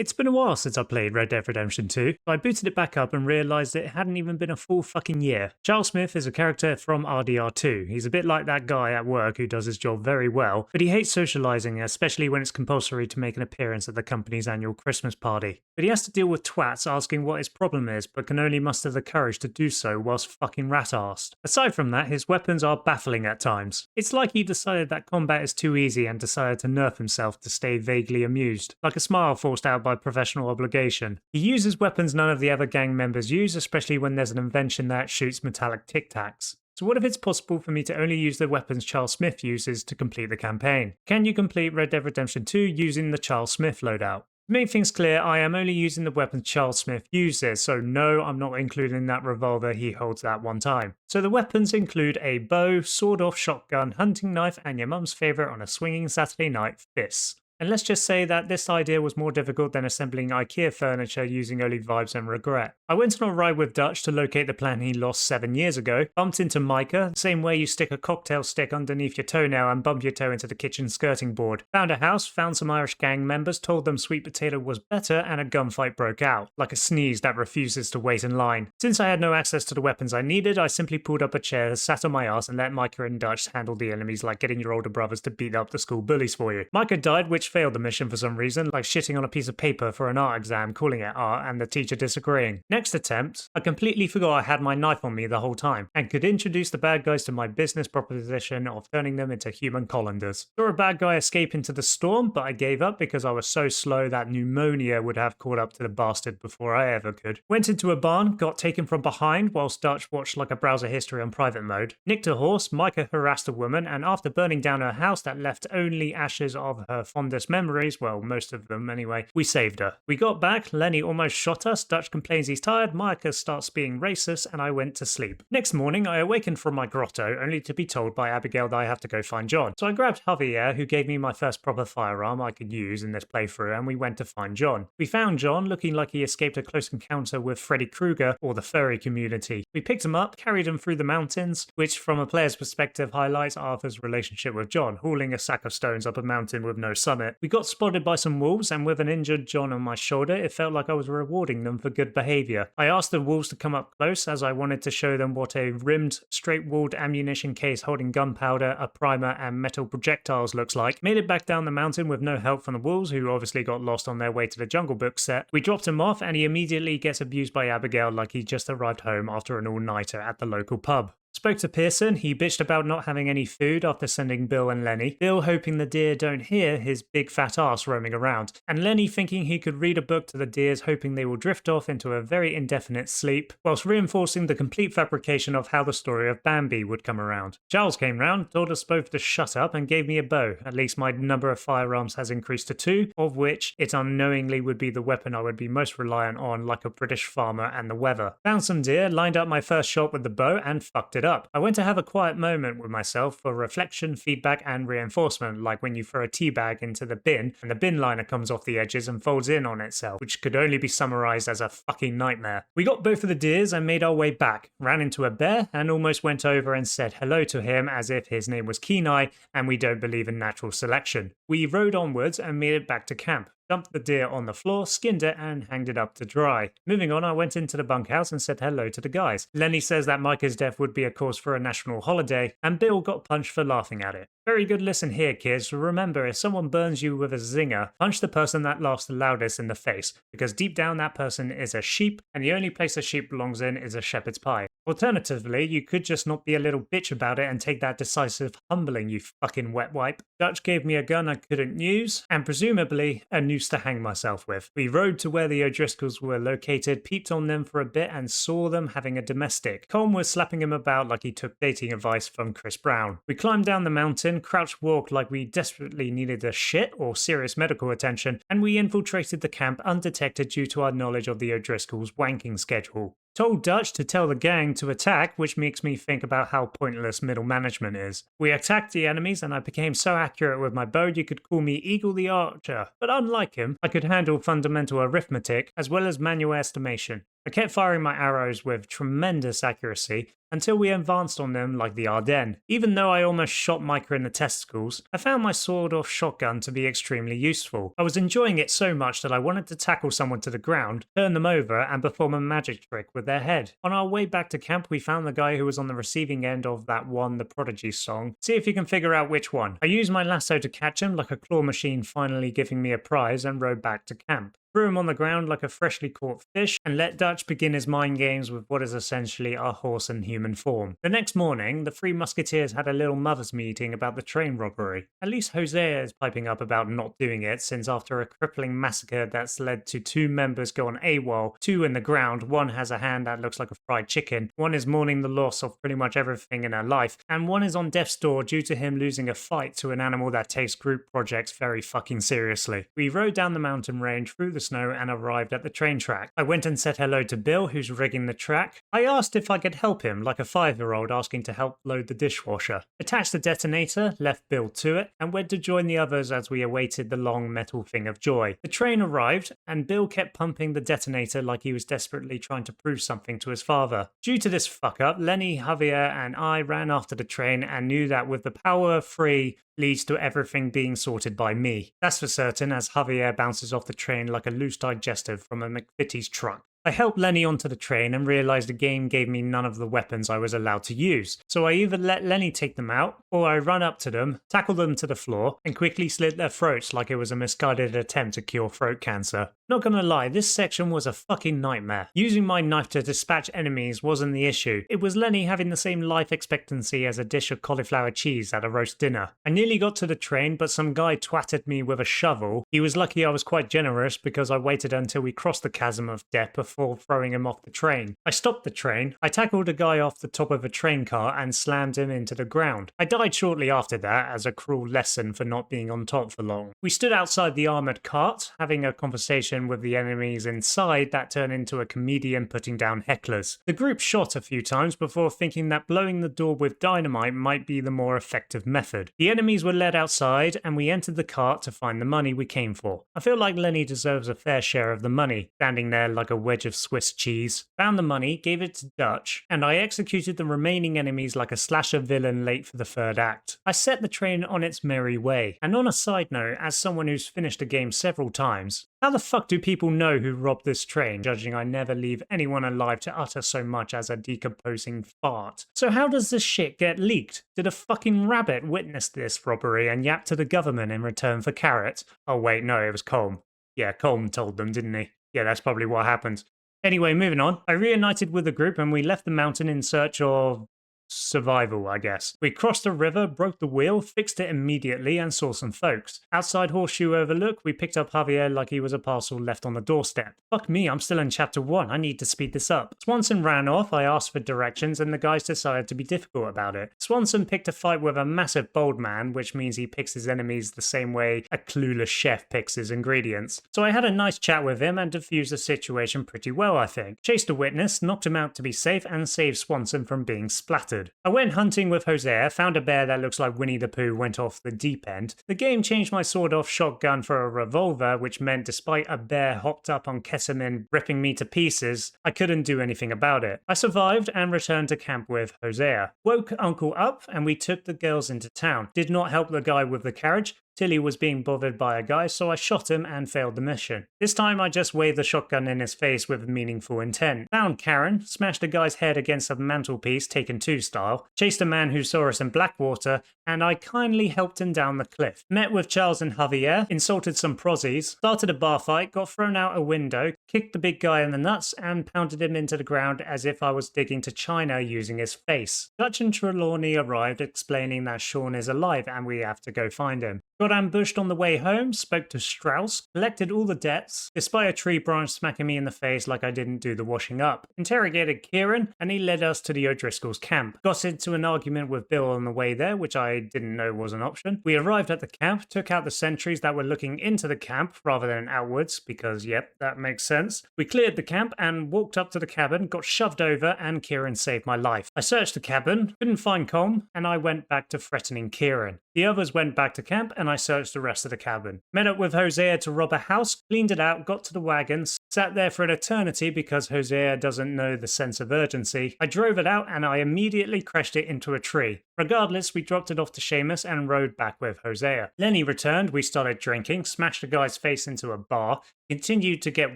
It's been a while since I played Red Dead Redemption 2, so I booted it back up and realised it hadn't even been a full fucking year. Charles Smith is a character from RDR2. He's a bit like that guy at work who does his job very well, but he hates socialising, especially when it's compulsory to make an appearance at the company's annual Christmas party. But he has to deal with twats asking what his problem is, but can only muster the courage to do so whilst fucking rat-arsed. Aside from that, his weapons are baffling at times. It's like he decided that combat is too easy and decided to nerf himself to stay vaguely amused, like a smile forced out by professional obligation. He uses weapons none of the other gang members use, especially when there's an invention that shoots metallic tic-tacs. So what if it's possible for me to only use the weapons Charles Smith uses to complete the campaign? Can you complete Red Dead Redemption 2 using the Charles Smith loadout? To make things clear, I am only using the weapons Charles Smith uses, so no, I'm not including that revolver he holds at one time. So the weapons include a bow, sawed-off shotgun, hunting knife, and your mum's favourite on a swinging Saturday night, fists. And let's just say that this idea was more difficult than assembling IKEA furniture using only vibes and regret. I went on a ride with Dutch to locate the plan he lost 7 years ago, bumped into Micah, same way you stick a cocktail stick underneath your toenail and bump your toe into the kitchen skirting board. Found a house, found some Irish gang members, told them sweet potato was better, and a gunfight broke out, like a sneeze that refuses to wait in line. Since I had no access to the weapons I needed, I simply pulled up a chair, sat on my ass, and let Micah and Dutch handle the enemies like getting your older brothers to beat up the school bullies for you. Micah died, which failed the mission for some reason, like shitting on a piece of paper for an art exam, calling it art, and the teacher disagreeing. Next attempt, I completely forgot I had my knife on me the whole time, and could introduce the bad guys to my business proposition of turning them into human colanders. Saw a bad guy escape into the storm, but I gave up because I was so slow that pneumonia would have caught up to the bastard before I ever could. Went into a barn, got taken from behind whilst Dutch watched like a browser history on private mode. Nicked a horse, Micah harassed a woman, and after burning down her house that left only ashes of her fondest memories, well, most of them anyway, we saved her. We got back, Lenny almost shot us, Dutch complains he's tired, Micah starts being racist, and I went to sleep. Next morning, I awakened from my grotto, only to be told by Abigail that I have to go find John. So I grabbed Javier, who gave me my first proper firearm I could use in this playthrough, and we went to find John. We found John, looking like he escaped a close encounter with Freddy Krueger, or the furry community. We picked him up, carried him through the mountains, which from a player's perspective highlights Arthur's relationship with John, hauling a sack of stones up a mountain with no summit. We got spotted by some wolves, and with an injured John on my shoulder, it felt like I was rewarding them for good behaviour. I asked the wolves to come up close as I wanted to show them what a rimmed, straight-walled ammunition case holding gunpowder, a primer, and metal projectiles looks like. Made it back down the mountain with no help from the wolves, who obviously got lost on their way to the Jungle Book set. We dropped him off, and he immediately gets abused by Abigail like he just arrived home after an all-nighter at the local pub. Spoke to Pearson, he bitched about not having any food after sending Bill and Lenny, Bill hoping the deer don't hear his big fat ass roaming around, and Lenny thinking he could read a book to the deers hoping they will drift off into a very indefinite sleep, whilst reinforcing the complete fabrication of how the story of Bambi would come around. Charles came round, told us both to shut up, and gave me a bow. At least my number of firearms has increased to 2, of which it unknowingly would be the weapon I would be most reliant on, like a British farmer and the weather. Found some deer, lined up my first shot with the bow, and fucked it up. I went to have a quiet moment with myself for reflection, feedback, and reinforcement, like when you throw a tea bag into the bin and the bin liner comes off the edges and folds in on itself, which could only be summarized as a fucking nightmare. We got both of the deers and made our way back, ran into a bear, and almost went over and said hello to him as if his name was Kenai and we don't believe in natural selection. We rode onwards and made it back to camp. Dumped the deer on the floor, skinned it, and hanged it up to dry. Moving on, I went into the bunkhouse and said hello to the guys. Lenny says that Micah's death would be a cause for a national holiday, and Bill got punched for laughing at it. Very good listen here, kids. Remember, if someone burns you with a zinger, punch the person that laughs the loudest in the face, because deep down that person is a sheep, and the only place a sheep belongs in is a shepherd's pie. Alternatively, you could just not be a little bitch about it and take that decisive humbling, you fucking wet wipe. Dutch gave me a gun I couldn't use, and presumably a noose to hang myself with. We rode to where the O'Driscolls were located, peeped on them for a bit, and saw them having a domestic. Colm was slapping him about like he took dating advice from Chris Brown. We climbed down the mountain, crouch walked like we desperately needed a shit or serious medical attention, and we infiltrated the camp undetected due to our knowledge of the O'Driscolls' wanking schedule. Told Dutch to tell the gang to attack, which makes me think about how pointless middle management is. We attacked the enemies and I became so accurate with my bow you could call me Eagle the Archer, but unlike him, I could handle fundamental arithmetic as well as manual estimation. I kept firing my arrows with tremendous accuracy, until we advanced on them like the Ardennes. Even though I almost shot Micah in the testicles, I found my sawed-off shotgun to be extremely useful. I was enjoying it so much that I wanted to tackle someone to the ground, turn them over, and perform a magic trick with their head. On our way back to camp, we found the guy who was on the receiving end of that one The Prodigy song. See if you can figure out which one. I used my lasso to catch him like a claw machine, finally giving me a prize, and rode back to camp. Threw him on the ground like a freshly caught fish, and let Dutch begin his mind games with what is essentially our horse in human form. The next morning, the three musketeers had a little mothers' meeting about the train robbery. At least Hosea is piping up about not doing it, since after a crippling massacre that's led to 2 members going AWOL, 2 in the ground, 1 has a hand that looks like a fried chicken, 1 is mourning the loss of pretty much everything in her life, and 1 is on death's door due to him losing a fight to an animal that takes group projects very fucking seriously. We rode down the mountain range through the snow and arrived at the train track. I went and said hello to Bill, who's rigging the track. I asked if I could help him, like a 5-year-old asking to help load the dishwasher. Attached the detonator, left Bill to it, and went to join the others as we awaited the long metal thing of joy. The train arrived, and Bill kept pumping the detonator like he was desperately trying to prove something to his father. Due to this fuck-up, Lenny, Javier, and I ran after the train and knew that with the power of 3 leads to everything being sorted by me. That's for certain, as Javier bounces off the train like a loose digestive from a McVitie's truck. I helped Lenny onto the train and realised the game gave me none of the weapons I was allowed to use, so I either let Lenny take them out, or I run up to them, tackle them to the floor, and quickly slit their throats like it was a misguided attempt to cure throat cancer. Not gonna lie, this section was a fucking nightmare. Using my knife to dispatch enemies wasn't the issue. It was Lenny having the same life expectancy as a dish of cauliflower cheese at a roast dinner. I nearly got to the train, but some guy twatted me with a shovel. He was lucky I was quite generous because I waited until we crossed the chasm of death before throwing him off the train. I stopped the train, I tackled a guy off the top of a train car and slammed him into the ground. I died shortly after that as a cruel lesson for not being on top for long. We stood outside the armoured cart, having a conversation with the enemies inside that turned into a comedian putting down hecklers. The group shot a few times before thinking that blowing the door with dynamite might be the more effective method. The enemies were led outside and we entered the cart to find the money we came for. I feel like Lenny deserves a fair share of the money, standing there like a wedge of Swiss cheese. Found the money, gave it to Dutch, and I executed the remaining enemies like a slasher villain late for the 3rd act. I set the train on its merry way. And on a side note, as someone who's finished the game several times, how the fuck do people know who robbed this train, judging I never leave anyone alive to utter so much as a decomposing fart? So how does this shit get leaked? Did a fucking rabbit witness this robbery and yap to the government in return for carrots? Oh wait, no, it was Colm. Yeah, Colm told them, didn't he? Yeah, that's probably what happened. Anyway, moving on. I reunited with the group and we left the mountain in search of survival, I guess. We crossed a river, broke the wheel, fixed it immediately, and saw some folks. Outside Horseshoe Overlook, we picked up Javier like he was a parcel left on the doorstep. Fuck me, I'm still in chapter 1. I need to speed this up. Swanson ran off, I asked for directions, and the guys decided to be difficult about it. Swanson picked a fight with a massive bold man, which means he picks his enemies the same way a clueless chef picks his ingredients. So I had a nice chat with him and diffused the situation pretty well, I think. Chased a witness, knocked him out to be safe, and saved Swanson from being splattered. I went hunting with Hosea, found a bear that looks like Winnie the Pooh went off the deep end. The game changed my sawed-off shotgun for a revolver, which meant despite a bear hopped up on ketamine ripping me to pieces, I couldn't do anything about it. I survived and returned to camp with Hosea. Woke Uncle up and we took the girls into town. Did not help the guy with the carriage. Tilly was being bothered by a guy, so I shot him and failed the mission. This time I just waved the shotgun in his face with meaningful intent. Found Karen, smashed a guy's head against a mantelpiece, Taken 2 style, chased a man who saw us in Blackwater, and I kindly helped him down the cliff. Met with Charles and Javier, insulted some prozzies, started a bar fight, got thrown out a window, kicked the big guy in the nuts, and pounded him into the ground as if I was digging to China using his face. Dutch and Trelawney arrived explaining that Sean is alive and we have to go find him. Got ambushed on the way home, spoke to Strauss, collected all the debts, despite a tree branch smacking me in the face like I didn't do the washing up. Interrogated Kieran, and he led us to the O'Driscoll's camp. Got into an argument with Bill on the way there, which I didn't know was an option. We arrived at the camp, took out the sentries that were looking into the camp rather than outwards, because yep, that makes sense. We cleared the camp and walked up to the cabin, got shoved over, and Kieran saved my life. I searched the cabin, couldn't find Colm, and I went back to threatening Kieran. The others went back to camp and I searched the rest of the cabin. Met up with Hosea to rob a house, cleaned it out, got to the wagons, sat there for an eternity because Hosea doesn't know the sense of urgency. I drove it out and I immediately crashed it into a tree. Regardless, we dropped it off to Seamus and rode back with Hosea. Lenny returned, we started drinking, smashed a guy's face into a bar, continued to get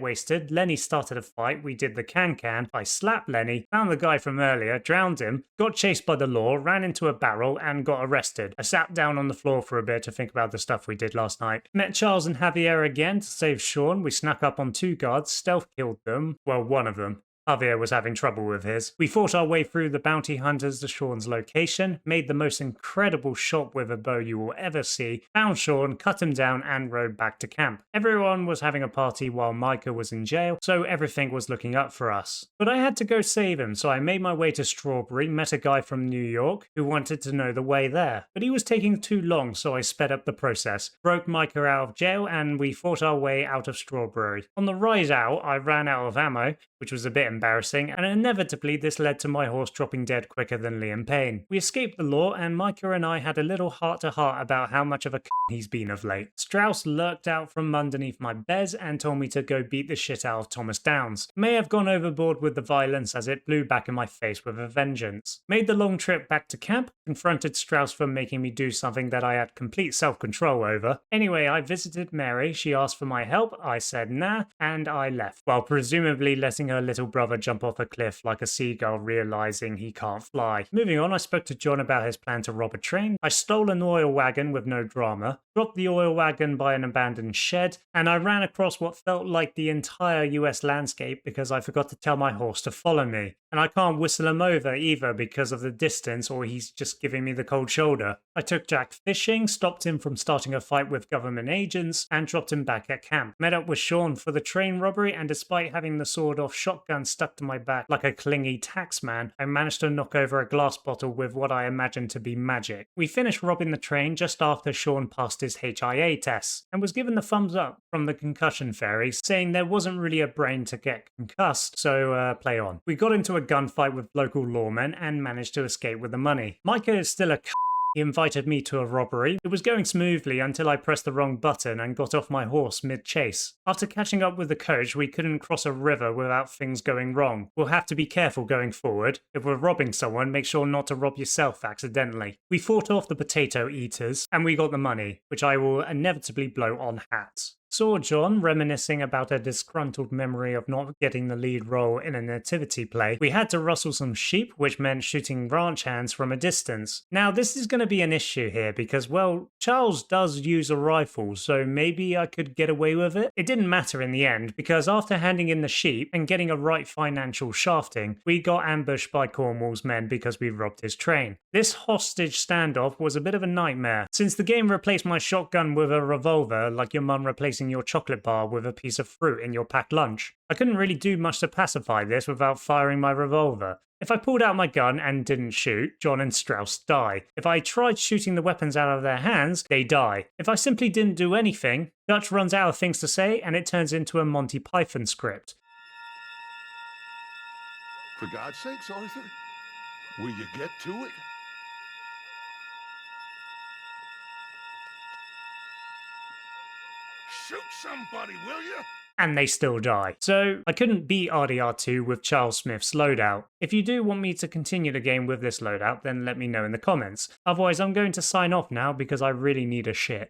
wasted. Lenny started a fight, we did the can-can, I slapped Lenny, found the guy from earlier, drowned him, got chased by the law, ran into a barrel and got arrested. I sat down on the floor for a bit to think about the stuff we did last night. Met Charles and Javier again to save Sean, we snuck up on 2 guards, stealth killed them, well, one of them. Javier was having trouble with his. We fought our way through the bounty hunters to Sean's location, made the most incredible shot with a bow you will ever see, found Sean, cut him down and rode back to camp. Everyone was having a party while Micah was in jail, so everything was looking up for us. But I had to go save him, so I made my way to Strawberry, met a guy from New York who wanted to know the way there. But he was taking too long, so I sped up the process, broke Micah out of jail and we fought our way out of Strawberry. On the ride out, I ran out of ammo, which was a bit embarrassing, and inevitably this led to my horse dropping dead quicker than Liam Payne. We escaped the law, and Micah and I had a little heart-to-heart about how much of a he's been of late. Strauss lurked out from underneath my bez and told me to go beat the shit out of Thomas Downs. May have gone overboard with the violence as it blew back in my face with a vengeance. Made the long trip back to camp, confronted Strauss for making me do something that I had complete self-control over. Anyway, I visited Mary, she asked for my help, I said nah, and I left, while presumably letting her little brother jump off a cliff like a seagull realizing he can't fly. Moving on, I spoke to John about his plan to rob a train. I stole an oil wagon with no drama, dropped the oil wagon by an abandoned shed, and I ran across what felt like the entire US landscape because I forgot to tell my horse to follow me. And I can't whistle him over either because of the distance or he's just giving me the cold shoulder. I took Jack fishing, stopped him from starting a fight with government agents, and dropped him back at camp. Met up with Sean for the train robbery, and despite having the sawed-off shotgun stuck to my back like a clingy taxman, I managed to knock over a glass bottle with what I imagined to be magic. We finished robbing the train just after Sean passed his HIA tests, and was given the thumbs up from the concussion fairy, saying there wasn't really a brain to get concussed, so play on. We got into a gunfight with local lawmen and managed to escape with the money. Micah is still a He invited me to a robbery. It was going smoothly until I pressed the wrong button and got off my horse mid-chase. After catching up with the coach, we couldn't cross a river without things going wrong. We'll have to be careful going forward. If we're robbing someone, make sure not to rob yourself accidentally. We fought off the potato eaters, and we got the money, which I will inevitably blow on hats. Saw John reminiscing about a disgruntled memory of not getting the lead role in a nativity play. We had to rustle some sheep, which meant shooting ranch hands from a distance. Now this is going to be an issue here because, well, Charles does use a rifle, so maybe I could get away with it. It didn't matter in the end because after handing in the sheep and getting a right financial shafting, we got ambushed by Cornwall's men because we robbed his train. This hostage standoff was a bit of a nightmare. Since the game replaced my shotgun with a revolver, like your mum replacing your chocolate bar with a piece of fruit in your packed lunch, I couldn't really do much to pacify this without firing my revolver. If I pulled out my gun and didn't shoot, John and Strauss die. If I tried shooting the weapons out of their hands, they die. If I simply didn't do anything, Dutch runs out of things to say and it turns into a Monty Python script. For God's sakes, Arthur, will you get to it? Shoot somebody, will you? And they still die. So I couldn't beat RDR2 with Charles Smith's loadout. If you do want me to continue the game with this loadout, then let me know in the comments. Otherwise, I'm going to sign off now because I really need a shit.